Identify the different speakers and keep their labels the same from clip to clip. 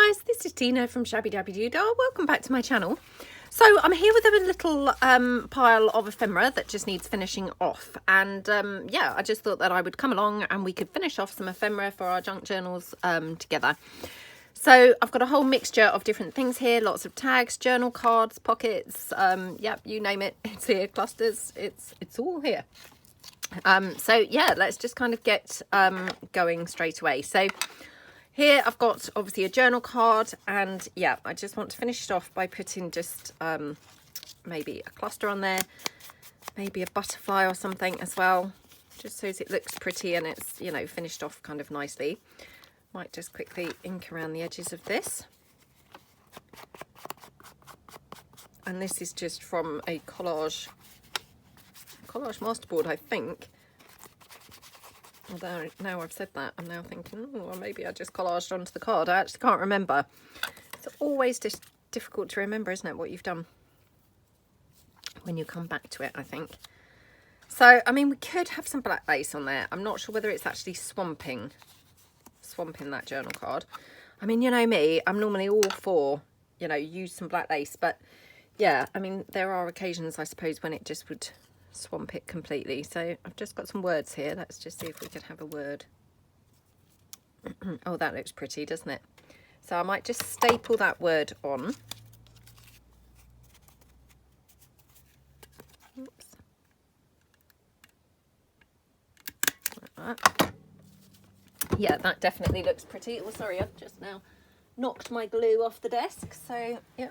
Speaker 1: Hi guys, this is Tina from Shabbydabbydoodah. Welcome back to my channel. So I'm here with a little pile of ephemera that just needs finishing off, and yeah, I just thought that I would come along and we could finish off some ephemera for our junk journals together. So I've got a whole mixture of different things here, lots of tags, journal cards, pockets, yep, you name it, it's here, clusters, it's all here. So yeah, let's just kind of get going straight away. So here I've got obviously a journal card, and yeah, I just want to finish it off by putting just maybe a cluster on there, maybe a butterfly or something as well, just so it looks pretty and it's, you know, finished off kind of nicely. Might just quickly ink around the edges of this. And this is just from a collage masterboard, I think. Although now I've said that, I'm now thinking, oh, well, maybe I just collaged onto the card. I actually can't remember. It's always just difficult to remember, isn't it, what you've done when you come back to it, I think. So, I mean, we could have some black lace on there. I'm not sure whether it's actually swamping that journal card. I mean, you know me, I'm normally all for, you know, use some black lace. But, yeah, I mean, there are occasions, I suppose, when it just would swamp it completely. So I've just got some words here. Let's just see if we could have a word. Oh, that looks pretty, doesn't it? So I might just staple that word on. Oops. Like that. Yeah, that definitely looks pretty. Oh, sorry, I've just now knocked my glue off the desk. So yeah,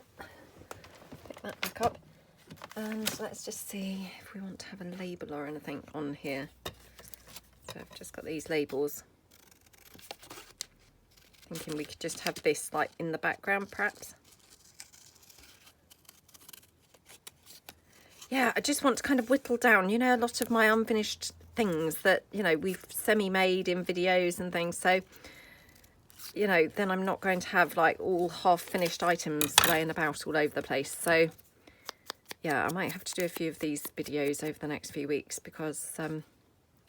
Speaker 1: pick that back up. And let's just see if we want to have a label or anything on here. So I've just got these labels. Thinking we could just have this like in the background perhaps. Yeah, I just want to kind of whittle down, you know, a lot of my unfinished things that, you know, we've semi-made in videos and things. So, you know, then I'm not going to have like all half-finished items laying about all over the place. So yeah, I might have to do a few of these videos over the next few weeks because,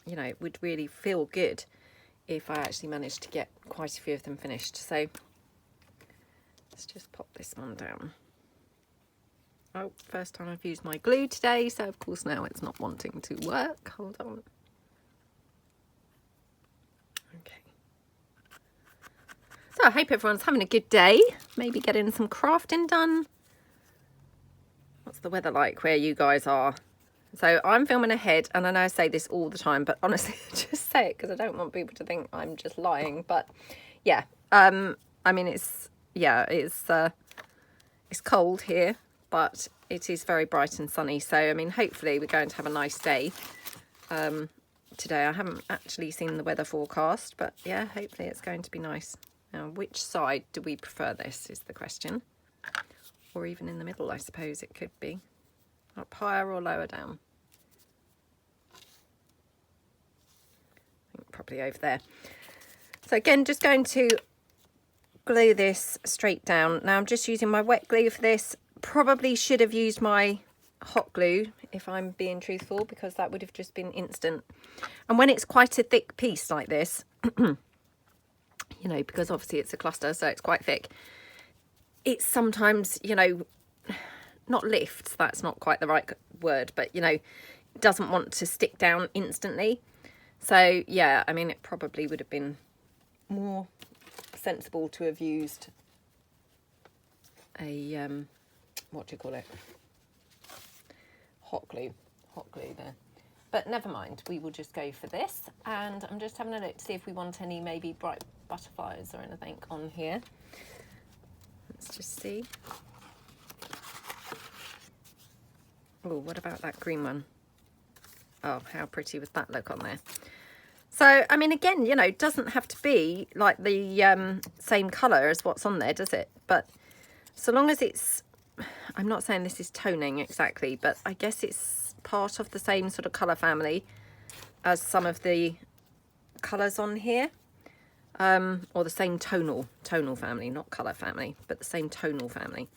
Speaker 1: you know, it would really feel good if I actually managed to get quite a few of them finished. So let's just pop this one down. Oh, first time I've used my glue today, so of course now it's not wanting to work. Hold on. Okay. So I hope everyone's having a good day. Maybe getting some crafting done. What's the weather like where you guys are? So I'm filming ahead, and I know I say this all the time, but honestly, just say it because I don't want people to think I'm just lying. But yeah, I mean, it's cold here, but it is very bright and sunny. So I mean, hopefully we're going to have a nice day today. I haven't actually seen the weather forecast, but yeah, hopefully it's going to be nice. Now, which side do we prefer? This is the question. Or even in the middle, I suppose it could be. Up higher or lower down? I think probably over there. So again, just going to glue this straight down. Now I'm just using my wet glue for this. Probably should have used my hot glue, if I'm being truthful, because that would have just been instant. And when it's quite a thick piece like this, you know, because obviously it's a cluster, so it's quite thick, it's sometimes, you know, not lifts, that's not quite the right word, but, you know, doesn't want to stick down instantly. So, yeah, I mean, it probably would have been more sensible to have used a, what do you call it? Hot glue there. But never mind, we will just go for this. And I'm just having a look to see if we want any maybe bright butterflies or anything on here. Let's just see. Oh, what about that green one? Oh, how pretty would that look on there? So, I mean, again, you know, it doesn't have to be like the same colour as what's on there, does it? But so long as it's, I'm not saying this is toning exactly, but I guess it's part of the same sort of colour family as some of the colours on here. Or the same tonal family, not colour family, but the same tonal family.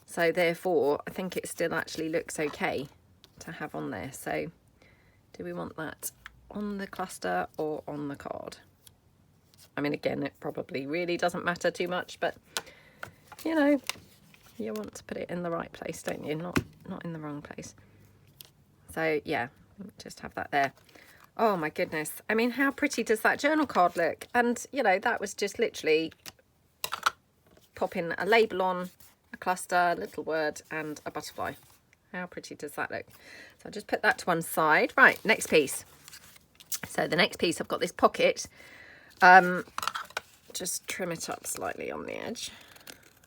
Speaker 1: So therefore, I think it still actually looks okay to have on there. So do we want that on the cluster or on the card? I mean, again, it probably really doesn't matter too much, but you know, you want to put it in the right place, don't you? Not in the wrong place. So yeah, just have that there. Oh my goodness. I mean, how pretty does that journal card look? And you know, that was just literally popping a label on, a cluster, a little word, and a butterfly. How pretty does that look? So I'll just put that to one side. Right, next piece. So the next piece, I've got this pocket. Just trim it up slightly on the edge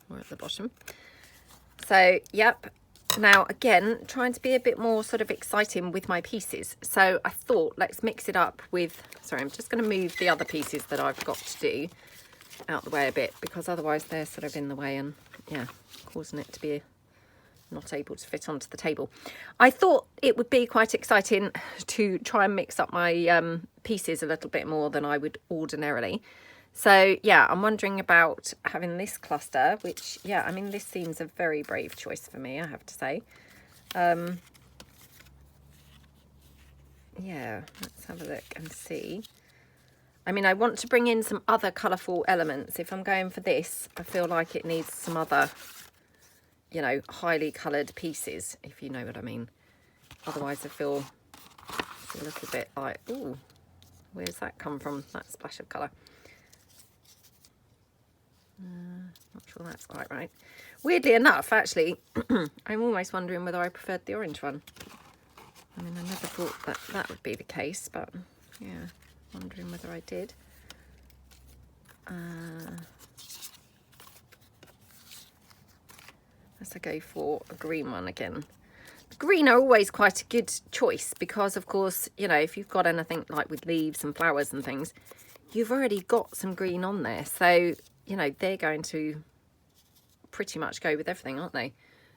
Speaker 1: or at the bottom. So, yep. Now, again, trying to be a bit more sort of exciting with my pieces. So I thought, let's mix it up with, sorry, I'm just going to move the other pieces that I've got to do out the way a bit, because otherwise they're sort of in the way and, yeah, causing it to be not able to fit onto the table. I thought it would be quite exciting to try and mix up my pieces a little bit more than I would ordinarily. So yeah, I'm wondering about having this cluster, which, yeah, I mean, this seems a very brave choice for me, I have to say. Yeah, let's have a look and see. I mean, I want to bring in some other colourful elements. If I'm going for this, I feel like it needs some other, you know, highly coloured pieces, if you know what I mean. Otherwise I feel it's a little bit like, ooh, where's that come from, that splash of colour? Not sure that's quite right. Weirdly enough, actually, I'm almost wondering whether I preferred the orange one. I mean, I never thought that that would be the case, but yeah, wondering whether I did. As I go for a green one again. The green are always quite a good choice because, of course, you know, if you've got anything like with leaves and flowers and things, you've already got some green on there. So, you know, they're going to pretty much go with everything, aren't they? I'm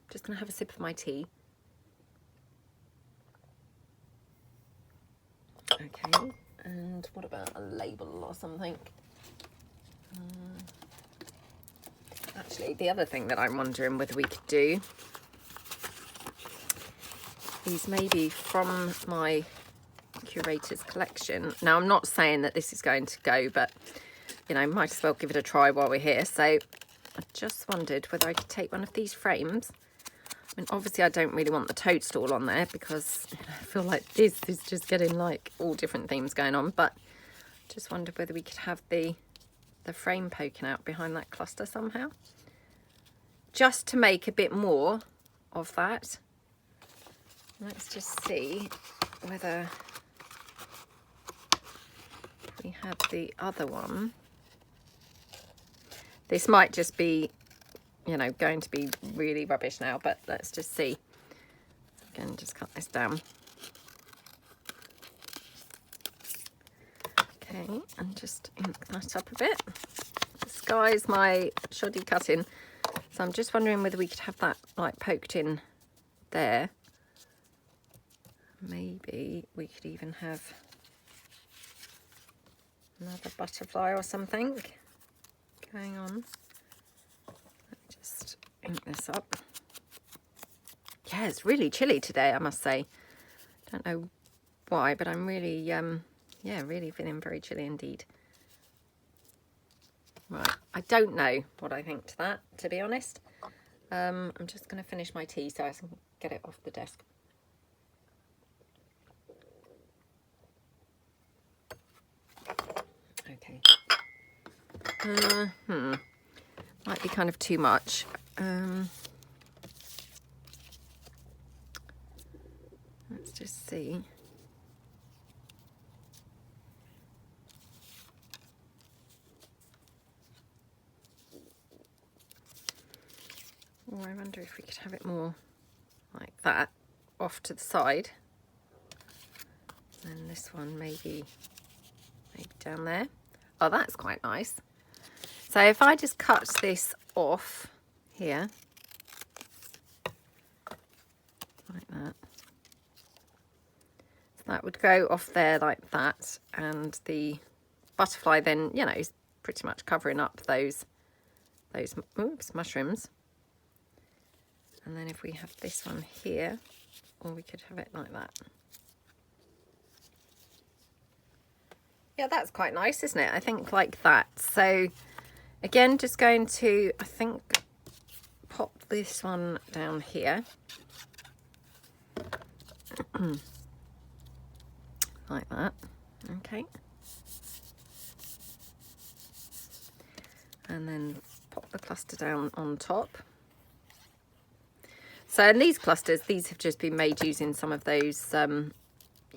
Speaker 1: just going to have a sip of my tea. Okay, and what about a label or something? Actually, the other thing that I'm wondering whether we could do is maybe from my curator's collection. Now, I'm not saying that this is going to go, but, you know, might as well give it a try while we're here. So I just wondered whether I could take one of these frames. I mean, obviously I don't really want the toadstool on there because, you know, I feel like this is just getting like all different themes going on, but just wondered whether we could have the frame poking out behind that cluster somehow, just to make a bit more of that. Let's just see whether we have the other one. This might just be, you know, going to be really rubbish now, but let's just see. Again, just cut this down. Okay, and just ink that up a bit. Disguise my shoddy cutting. So I'm just wondering whether we could have that like poked in there. Maybe we could even have another butterfly or something going on. Let me just ink this up. Yeah, it's really chilly today, I must say. Don't know why, but I'm really, yeah, really feeling very chilly indeed. Right, I don't know what I think to that, to be honest. I'm just going to finish my tea so I can get it off the desk. Okay. Might be kind of too much. Let's just see. Oh, I wonder if we could have it more like that, off to the side. And this one maybe down there. Oh, that's quite nice. So if I just cut this off here, like that. So that would go off there like that, and the butterfly then, you know, is pretty much covering up those oops, mushrooms. And then if we have this one here, or we could have it like that. Yeah, that's quite nice, isn't it? I think like that. So again, just going to, I think, pop this one down here. Like that. Okay. And then pop the cluster down on top. So in these clusters, these have just been made using some of those, you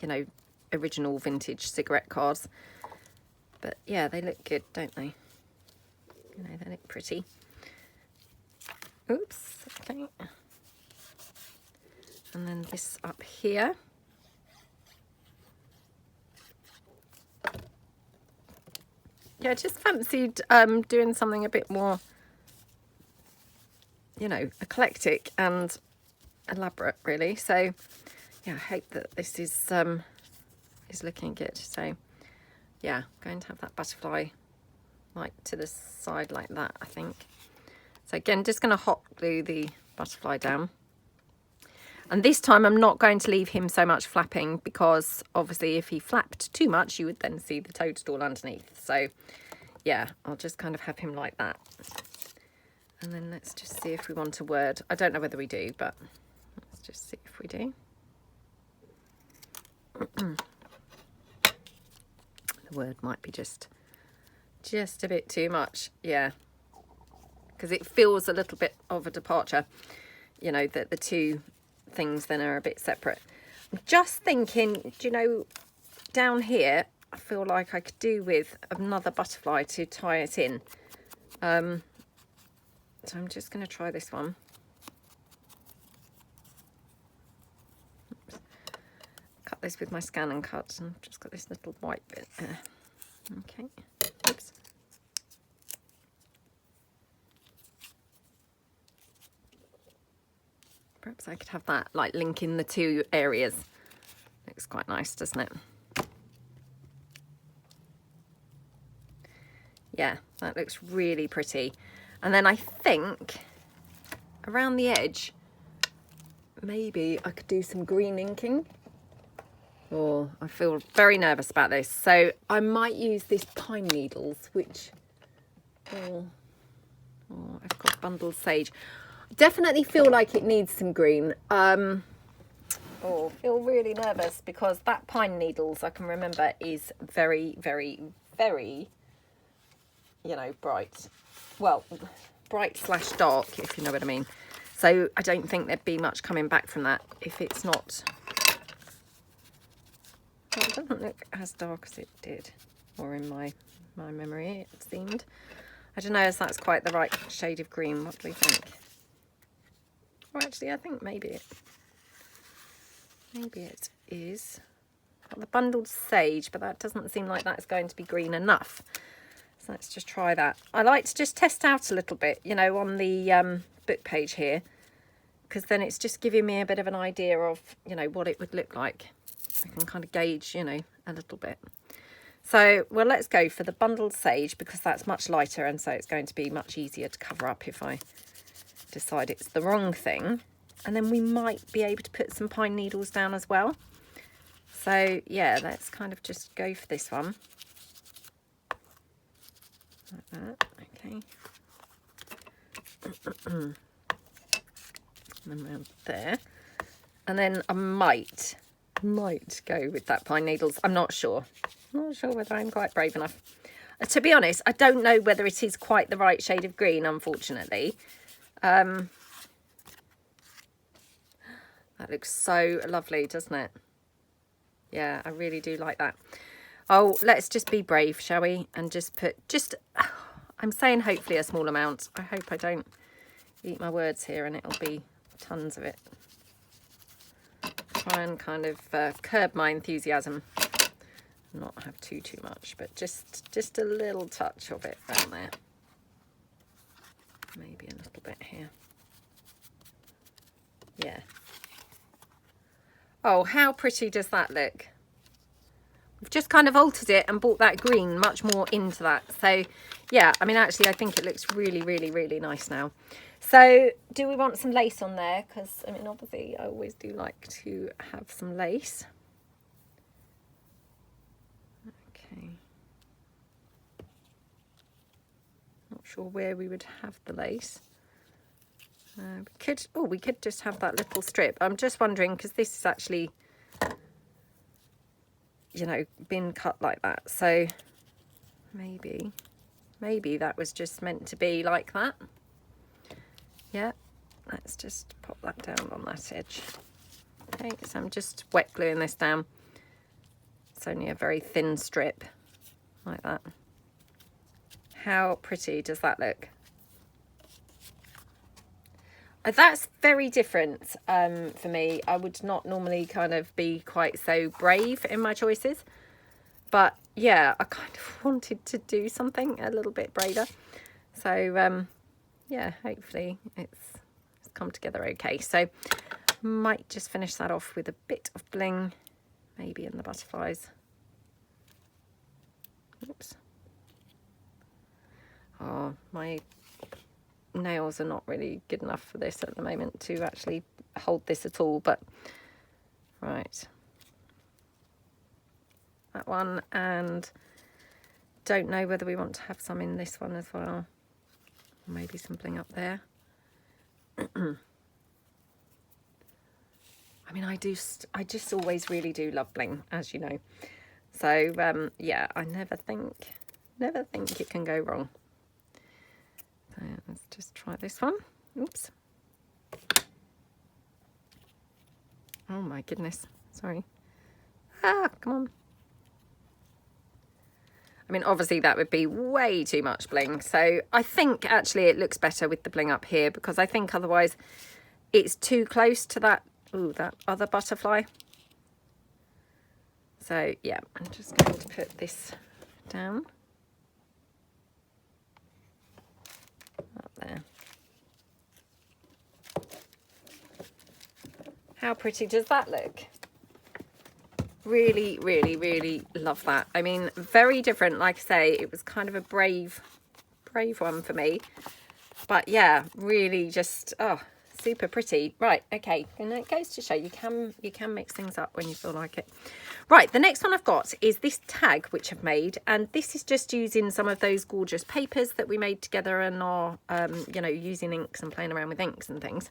Speaker 1: know, original vintage cigarette cards. But yeah, they look good, don't they? You know, they look pretty. Oops, okay. And then this up here. Yeah, I just fancied doing something a bit more, you know, eclectic and elaborate, really. So yeah, I hope that this is looking good. So yeah, going to have that butterfly like to the side like that, I think. So again, just going to hot glue the butterfly down. And this time I'm not going to leave him so much flapping, because obviously if he flapped too much, you would then see the toadstool underneath. So yeah, I'll just kind of have him like that. And then let's just see if we want a word. I don't know whether we do, but let's just see if we do. The word might be just a bit too much. Yeah, because it feels a little bit of a departure, you know, that the two things then are a bit separate. I'm just thinking, do you know, down here I feel like I could do with another butterfly to tie it in. So I'm just going to try this one. Oops. Cut this with my scan and cut, and I've just got this little white bit there. Okay. Oops. Perhaps I could have that like linking the two areas. Looks quite nice, doesn't it? Yeah, that looks really pretty. And then I think around the edge, maybe I could do some green inking. Oh, I feel very nervous about this. So I might use this pine needles, which, oh, I've got bundled sage. Definitely feel like it needs some green. Feel really nervous because that pine needles, I can remember, is very, very, very, you know, bright. Well, bright / dark, if you know what I mean. So I don't think there'd be much coming back from that if it's not. Well, it doesn't look as dark as it did, or in my memory it seemed. I don't know if that's quite the right shade of green. What do we think? Or actually, I think maybe it is. Got the bundled sage, but that doesn't seem like that's going to be green enough. So let's just try that. I like to just test out a little bit, you know, on the book page here, because then it's just giving me a bit of an idea of, you know, what it would look like. I can kind of gauge, you know, a little bit. So, well, let's go for the bundled sage, because that's much lighter, and so it's going to be much easier to cover up if I decide it's the wrong thing. And then we might be able to put some pine needles down as well. So yeah, let's kind of just go for this one like that. Okay. And then around there, and then I might go with that pine needles. I'm not sure whether I'm quite brave enough. To be honest, I don't know whether it is quite the right shade of green, unfortunately. That looks so lovely, doesn't it? Yeah, I really do like that. Oh, let's just be brave, shall we? And just put, I'm saying hopefully a small amount. I hope I don't eat my words here and it'll be tons of it. Try and kind of curb my enthusiasm. Not have too much, but just a little touch of it down there. Maybe a little bit here. Yeah. Oh, how pretty does that look? We've just kind of altered it and brought that green much more into that. So yeah, I mean, actually, I think it looks really, really, really nice now. So do we want some lace on there? Because, I mean, obviously, I always do like to have some lace. Okay. sure where we would have the lace. We could just have that little strip. I'm just wondering, because this is actually, you know, been cut like that. So maybe that was just meant to be like that. Yeah, let's just pop that down on that edge. Okay, so I'm just wet gluing this down. It's only a very thin strip, like that. How pretty does that look? That's very different for me. I would not normally kind of be quite so brave in my choices. But yeah, I kind of wanted to do something a little bit braver. So yeah, hopefully it's come together okay. So might just finish that off with a bit of bling, maybe in the butterflies. Oops. Oh, my nails are not really good enough for this at the moment to actually hold this at all, but right. That one, and don't know whether we want to have some in this one as well. Maybe some bling up there. I mean, I just always really do love bling, as you know. So yeah, I never think it can go wrong. So let's just try this one. Oops. Oh my goodness. Sorry. Ah, come on. I mean, obviously that would be way too much bling. So I think actually it looks better with the bling up here, because I think otherwise it's too close to that, that other butterfly. So yeah, I'm just going to put this down. Up there. How pretty does that look? Really, really, really love that. I mean, very different. Like I say, it was kind of a brave one for me. But yeah, really just, oh, super pretty. Right, okay. And it goes to show you can mix things up when you feel like it. Right, the next one I've got is this tag which I've made, and this is just using some of those gorgeous papers that we made together and are, you know, using inks and playing around with inks and things.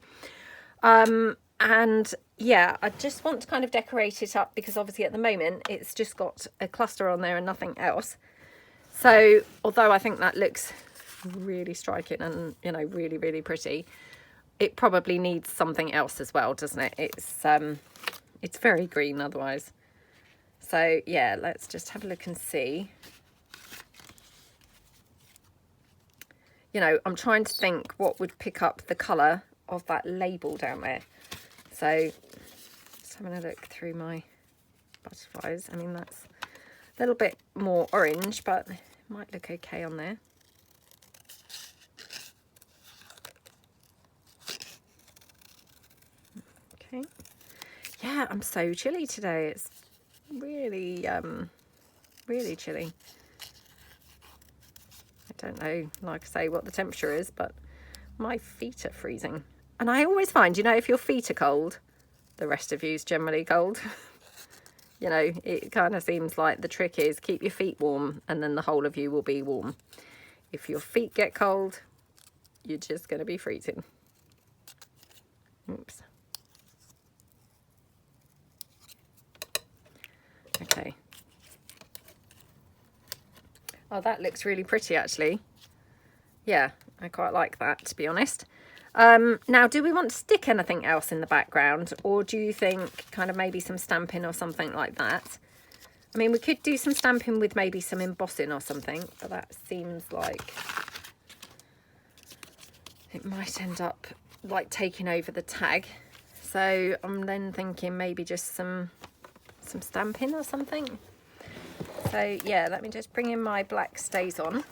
Speaker 1: And yeah, I just want to kind of decorate it up, because obviously at the moment it's just got a cluster on there and nothing else. So although I think that looks really striking and, you know, really, really pretty, it probably needs something else as well, doesn't it? It's very green otherwise. So yeah, let's just have a look and see. You know, I'm trying to think what would pick up the colour of that label down there. So just having a look through my butterflies. I mean, that's a little bit more orange, but it might look okay on there. Okay. Yeah, I'm so chilly today. It's really, really chilly. I don't know, like I say, what the temperature is, but my feet are freezing. And I always find, you know, if your feet are cold, the rest of you's generally cold. You know, it kind of seems like the trick is keep your feet warm and then the whole of you will be warm. If your feet get cold, you're just going to be freezing. Oops. Okay. Oh, that looks really pretty actually. Yeah, I quite like that, to be honest. Now, do we want to stick anything else in the background, or do you think kind of maybe some stamping or something like that? I mean, we could do some stamping with maybe some embossing or something, but that seems like it might end up like taking over the tag. So I'm then thinking maybe just some stamping or something. So yeah, let me just bring in my black stays on.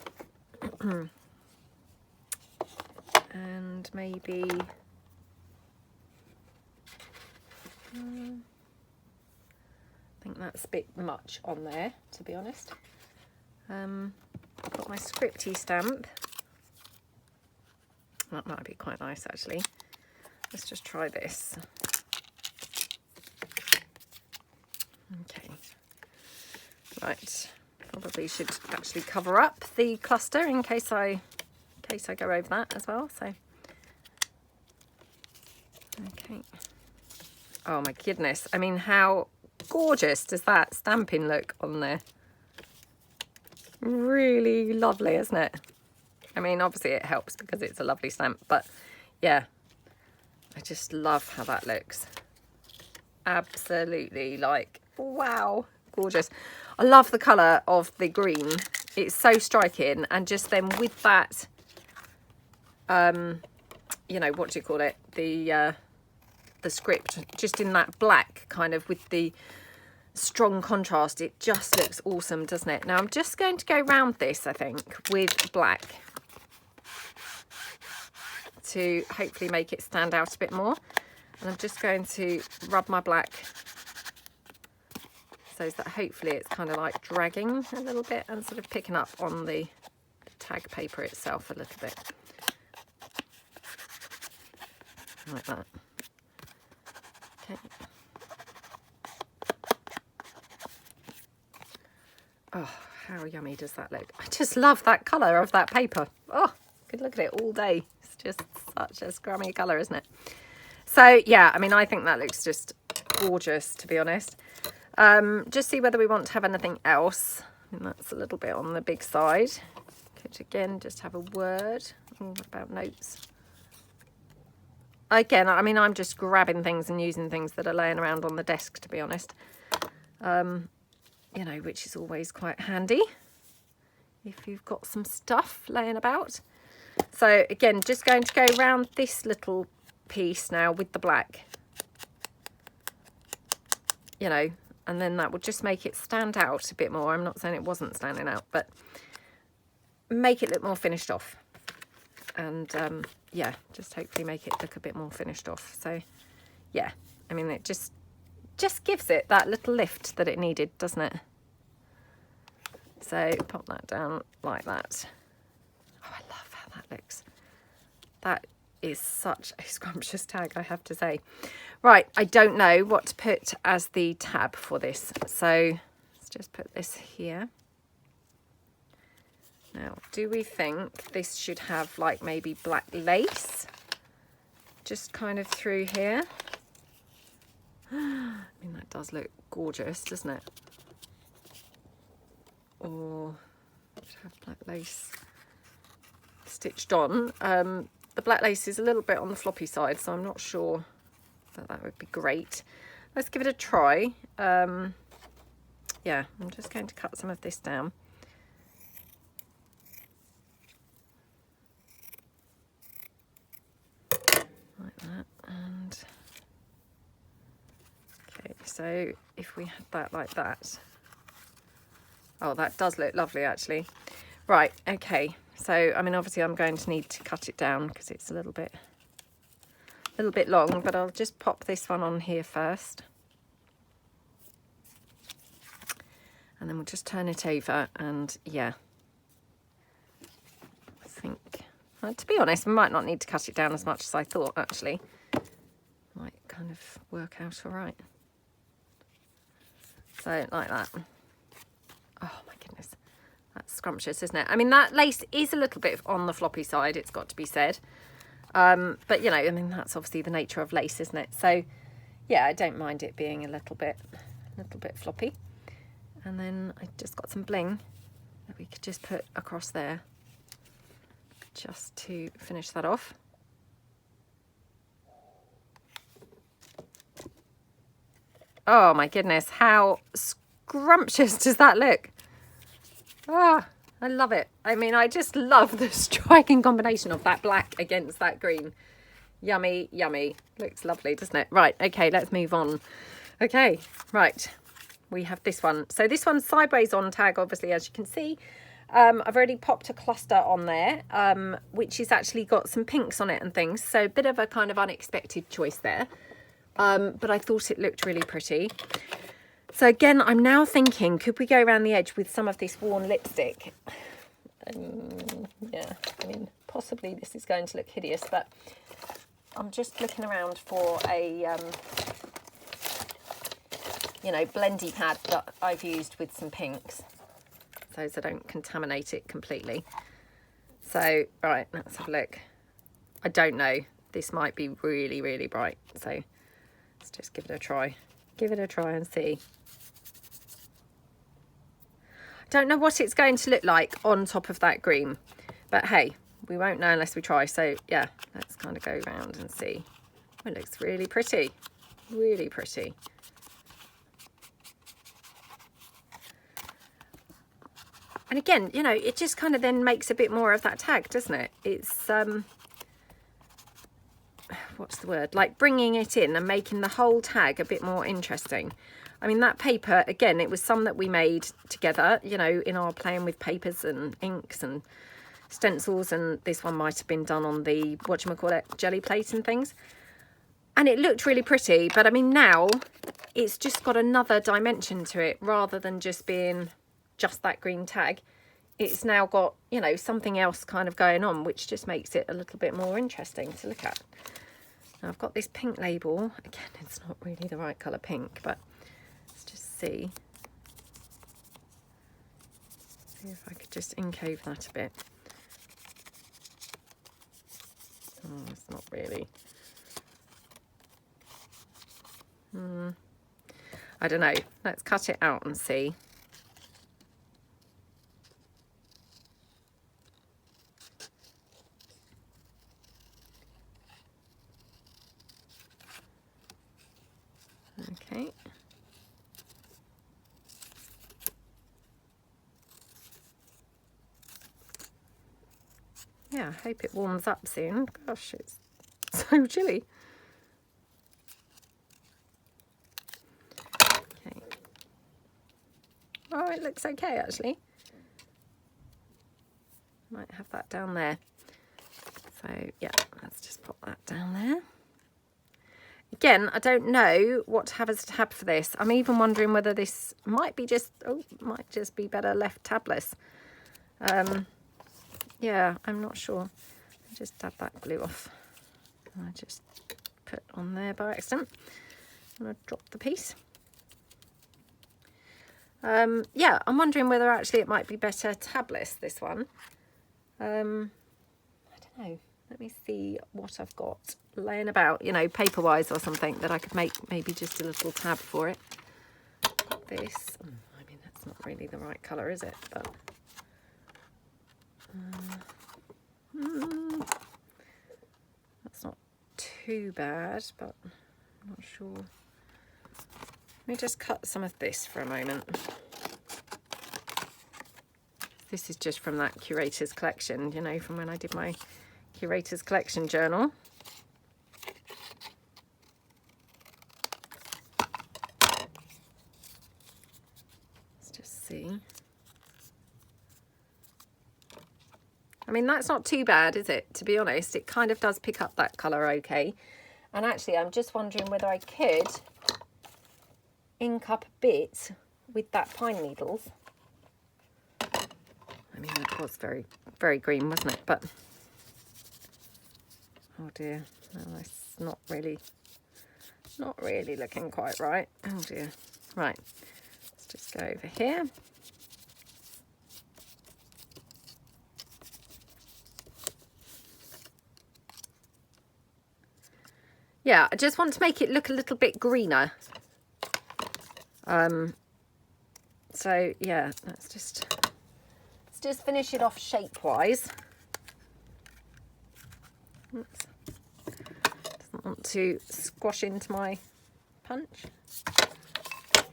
Speaker 1: And maybe I think that's a bit much on there, to be honest. I've got my scripty stamp. That might be quite nice actually. Let's just try this. Okay. Right. Probably should actually cover up the cluster in case I case I go over that as well. So, okay. Oh my goodness. I mean, how gorgeous does that stamping look on there? Really lovely, isn't it? I mean, obviously it helps because it's a lovely stamp, but yeah, I just love how that looks. Absolutely, like, wow, gorgeous. I love the colour of the green. It's so striking, and just then with that, you know, what do you call it? The script, just in that black kind of with the strong contrast, it just looks awesome, doesn't it? Now I'm just going to go round this, I think, with black to hopefully make it stand out a bit more. And I'm just going to rub my black so that hopefully it's kind of like dragging a little bit and sort of picking up on the tag paper itself a little bit. Like that. Okay. Oh, how yummy does that look? I just love that colour of that paper. Oh, I could look at it all day. It's just such a scrummy colour, isn't it? So, yeah, I mean, I think that looks just gorgeous, to be honest. Just see whether we want to have anything else. And that's a little bit on the big side. Could, again, just have a word about notes. Again, I mean, I'm just grabbing things and using things that are laying around on the desk, to be honest. You know, which is always quite handy if you've got some stuff laying about. So again, just going to go around this little piece now with the black, you know, and then that will just make it stand out a bit more. I'm not saying it wasn't standing out, but make it look more finished off. And yeah, just hopefully make it look a bit more finished off. So yeah, I mean, it just gives it that little lift that it needed, doesn't it? So pop that down like that. Oh, I love how that looks. That is such a scrumptious tag, I have to say. Right, I don't know what to put as the tab for this, so let's just put this here. Now, do we think this should have like maybe black lace just kind of through here? I mean, that does look gorgeous, doesn't it? Or should have black lace stitched on. The black lace is a little bit on the floppy side, so I'm not sure that would be great. Let's give it a try. Yeah, I'm just going to cut some of this down. Like that. And okay, so if we had that like that. Oh, that does look lovely, actually. Right, okay. So, I mean, obviously I'm going to need to cut it down because it's a little bit long, but I'll just pop this one on here first. And then we'll just turn it over and, yeah. I think, to be honest, we might not need to cut it down as much as I thought, actually. Might kind of work out all right. So, like that. Oh my goodness, that's scrumptious, isn't it? I mean, that lace is a little bit on the floppy side, it's got to be said. But, you know, I mean, that's obviously the nature of lace, isn't it? So, yeah, I don't mind it being a little bit floppy. And then I just got some bling that we could just put across there just to finish that off. Oh my goodness, how scrumptious does that look? Ah, I love it. I mean, I just love the striking combination of that black against that green. Yummy, yummy. Looks lovely, doesn't it? Right, okay, let's move on. Okay, right. We have this one. So this one's sideways on tag, obviously, as you can see. I've already popped a cluster on there, which has actually got some pinks on it and things. So a bit of a kind of unexpected choice there. But I thought it looked really pretty. So again, I'm now thinking, could we go around the edge with some of this worn lipstick? Yeah, I mean, possibly this is going to look hideous, but I'm just looking around for a, you know, blendy pad that I've used with some pinks, so I don't contaminate it completely. So, right, let's have a look. I don't know. This might be really, really bright. So let's just give it a try. Give it a try and see. Don't know what it's going to look like on top of that green, but hey, we won't know unless we try. So yeah, let's kind of go around and see. It looks really pretty, really pretty. And again, you know, it just kind of then makes a bit more of that tag, doesn't it? It's what's the word, like bringing it in and making the whole tag a bit more interesting. I mean, that paper, again, it was some that we made together, you know, in our playing with papers and inks and stencils, and this one might have been done on the, whatchamacallit, jelly plate and things. And it looked really pretty, but I mean, now it's just got another dimension to it rather than just being just that green tag. It's now got, you know, something else kind of going on, which just makes it a little bit more interesting to look at. Now I've got this pink label. Again, it's not really the right colour pink, but let's just see if I could just ink over that a bit. Oh, it's not really. I don't know. Let's cut it out and see. Okay. Yeah, I hope it warms up soon. Gosh, it's so chilly. Okay. Oh, it looks okay actually. Might have that down there. So yeah, let's just pop that down there. Again, I don't know what to have as a tab for this. I'm even wondering whether this might be just, oh, might just be better left tabless. Yeah, I'm not sure. I'll just dab that glue off. I just put on there by accident. I'm going to drop the piece. Yeah, I'm wondering whether actually it might be better tabless, this one. I don't know. Let me see what I've got laying about, you know, paper-wise or something that I could make maybe just a little tab for it. Got this. I mean, that's not really the right colour, is it? But that's not too bad, but I'm not sure. Let me just cut some of this for a moment. This is just from that curator's collection, you know, from when I did my curator's collection journal. Let's just see. I mean, that's not too bad, is it? To be honest, it kind of does pick up that colour okay. And actually, I'm just wondering whether I could ink up a bit with that pine needles. I mean, that was very, very green, wasn't it? But oh dear, no, it's not really looking quite right. Oh dear. Right, let's just go over here. Yeah, I just want to make it look a little bit greener. So yeah, let's just finish it off shape-wise. Oops. Doesn't want to squash into my punch.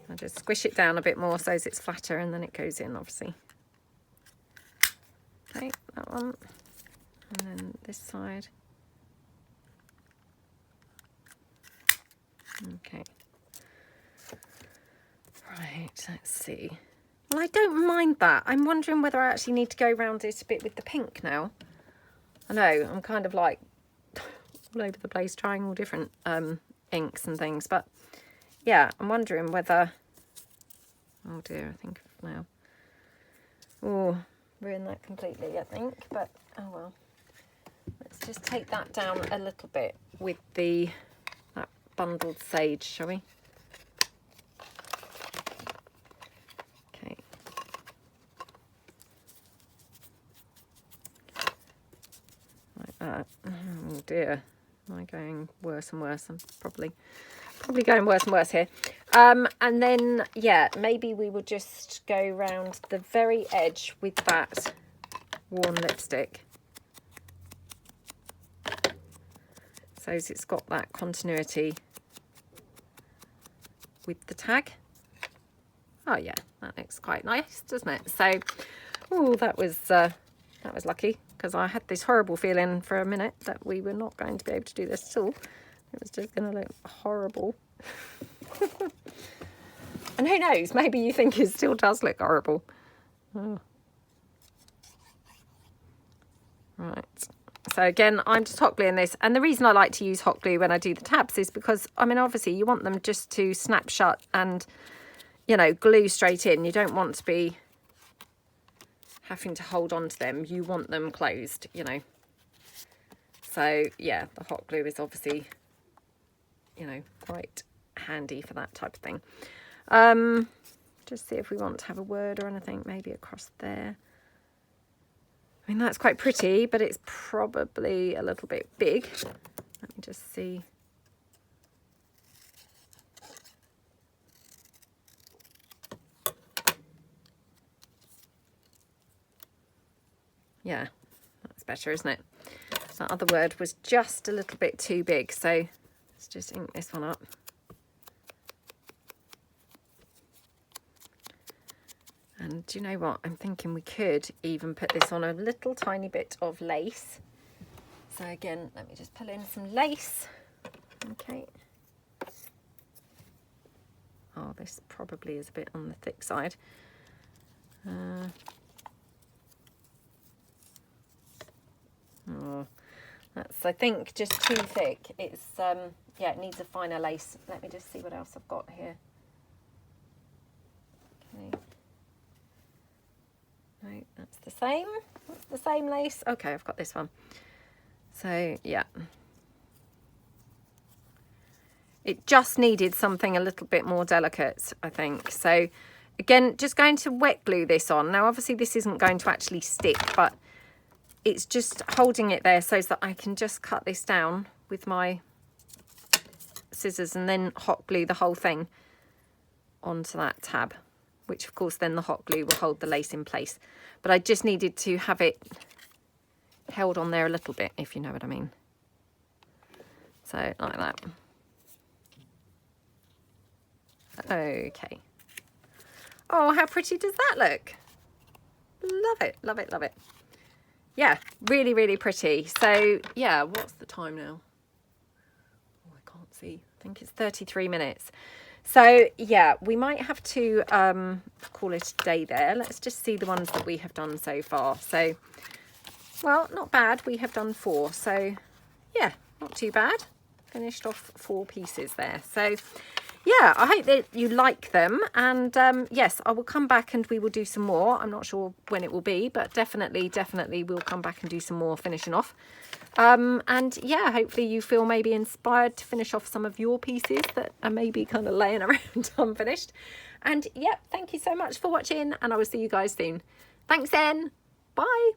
Speaker 1: I'll just squish it down a bit more so it's flatter and then it goes in, obviously. Okay, that one. And then this side. Okay. Right, let's see. Well, I don't mind that. I'm wondering whether I actually need to go around it a bit with the pink now. I know, I'm kind of like all over the place trying all different inks and things, but yeah, I'm wondering whether, oh dear, I think now, oh, ruined that completely, I think, but oh well. Let's just take that down a little bit with that bundled sage, shall we? that. Oh dear, am I going worse and worse? I'm probably going worse and worse here. And then, yeah, maybe we will just go round the very edge with that worn lipstick. So it's got that continuity with the tag. Oh yeah, that looks quite nice, doesn't it? So, oh, that was lucky, because I had this horrible feeling for a minute that we were not going to be able to do this at all. It was just going to look horrible. And who knows, maybe you think it still does look horrible. Oh. Right. So again, I'm just hot gluing this. And the reason I like to use hot glue when I do the tabs is because, I mean, obviously you want them just to snap shut and, you know, glue straight in. You don't want to be having to hold on to them. You want them closed, you know. So yeah, the hot glue is obviously, you know, quite handy for that type of thing. Just see if we want to have a word or anything, maybe across there. I mean, that's quite pretty, but it's probably a little bit big. Let me just see. Yeah, that's better, isn't it? That other word was just a little bit too big, so let's just ink this one up. And do you know what? I'm thinking we could even put this on a little tiny bit of lace. So again, let me just pull in some lace. Okay. Oh, this probably is a bit on the thick side. Oh, that's, I think, just too thick. It's, yeah, it needs a finer lace. Let me just see what else I've got here. Okay. No, that's the same. That's the same lace. Okay, I've got this one. So, yeah. It just needed something a little bit more delicate, I think. So, again, just going to wet glue this on. Now, obviously, this isn't going to actually stick, but it's just holding it there so that I can just cut this down with my scissors and then hot glue the whole thing onto that tab, which of course then the hot glue will hold the lace in place. But I just needed to have it held on there a little bit, if you know what I mean. So like that. Okay. Oh, how pretty does that look? Love it, love it, love it. Yeah, really, really pretty. So yeah, what's the time now? Oh, I can't see. I think it's 33 minutes. So yeah, we might have to call it a day there. Let's just see the ones that we have done so far. So, well, not bad. We have done 4. So yeah, not too bad. Finished off 4 pieces there. So yeah, I hope that you like them. And yes, I will come back and we will do some more. I'm not sure when it will be, but definitely we'll come back and do some more finishing off. And yeah, hopefully you feel maybe inspired to finish off some of your pieces that are maybe kind of laying around unfinished. And yeah, thank you so much for watching, and I will see you guys soon. Thanks then. Bye.